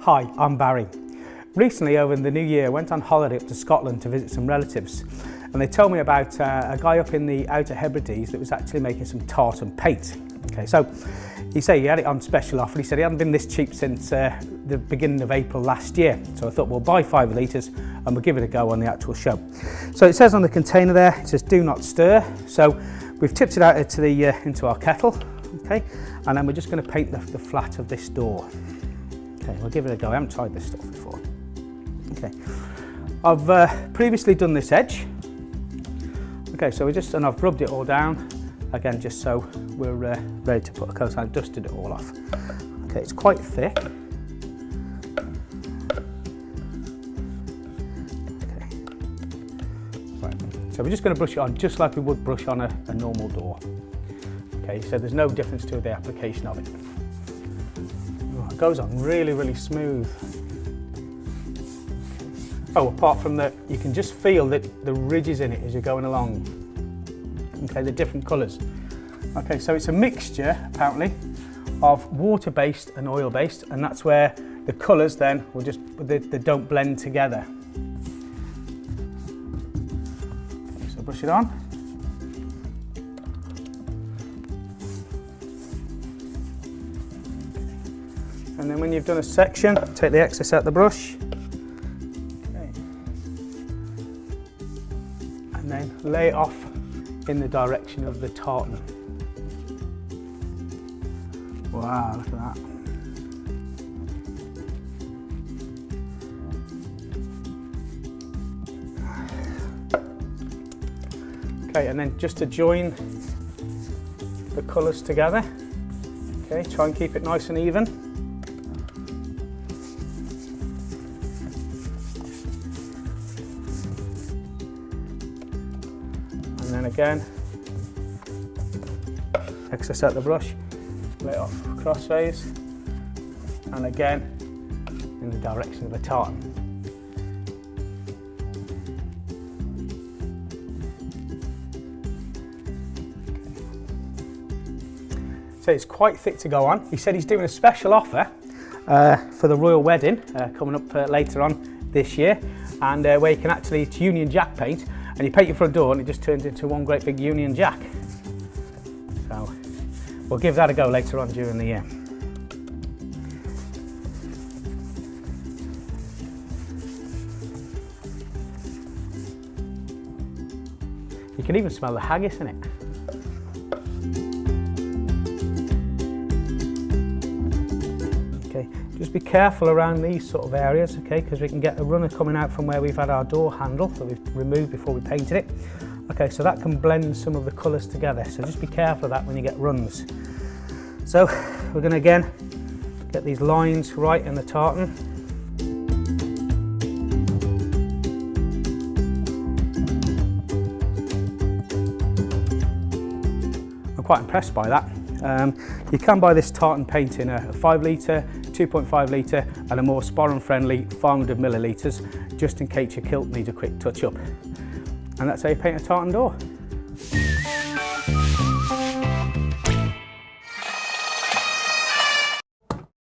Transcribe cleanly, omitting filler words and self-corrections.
Hi, I'm Barry. Recently over the new year I went on holiday up to Scotland to visit some relatives, and they told me about a guy up in the Outer Hebrides that was actually making some tartan paint. Okay, so he said he had it on special offer. He said he hadn't been this cheap since the beginning of April last year. So I thought we'll buy 5 litres and we'll give it a go on the actual show. So it says on the container there, it says do not stir. So we've tipped it out into our kettle, okay, and then we're just going to paint the flat of this door. Okay, we'll give it a go. I haven't tried this stuff before. Okay, I've previously done this edge. Okay, so and I've rubbed it all down again, just so we're ready to put a coat on. I've dusted it all off. Okay, it's quite thick. Okay. Right. So we're just going to brush it on just like we would brush on a normal door. Okay, so there's no difference to the application of it. It goes on really, really smooth. Oh, apart from that, you can just feel that the ridges in it as you're going along. Okay, the different colours. Okay, so it's a mixture, apparently, of water-based and oil-based, and that's where the colours then will they don't blend together. Okay, so brush it on. And then when you've done a section, take the excess out the brush. Okay. And then lay it off in the direction of the tartan. Wow, look at that. Okay, and then just to join the colours together, okay, try and keep it nice and even. And then again, excess out the brush, lay it off crossways, and again in the direction of the tartan. Okay. So it's quite thick to go on. He said he's doing a special offer for the royal wedding coming up later on this year, and where you can actually, it's Union Jack paint, and you paint your front door and it just turns into one great big Union Jack. So we'll give that a go later on during the year. You can even smell the haggis in it. Okay, just be careful around these sort of areas, okay, because we can get a runner coming out from where we've had our door handle that we've removed before we painted it. Okay, so that can blend some of the colours together, so just be careful of that when you get runs. So we're going to again get these lines right in the tartan. I'm quite impressed by that. You can buy this tartan paint in a 5 litre, 2.5 litre and a more sporran friendly 500 millilitres, just in case your kilt needs a quick touch up. And that's how you paint a tartan door.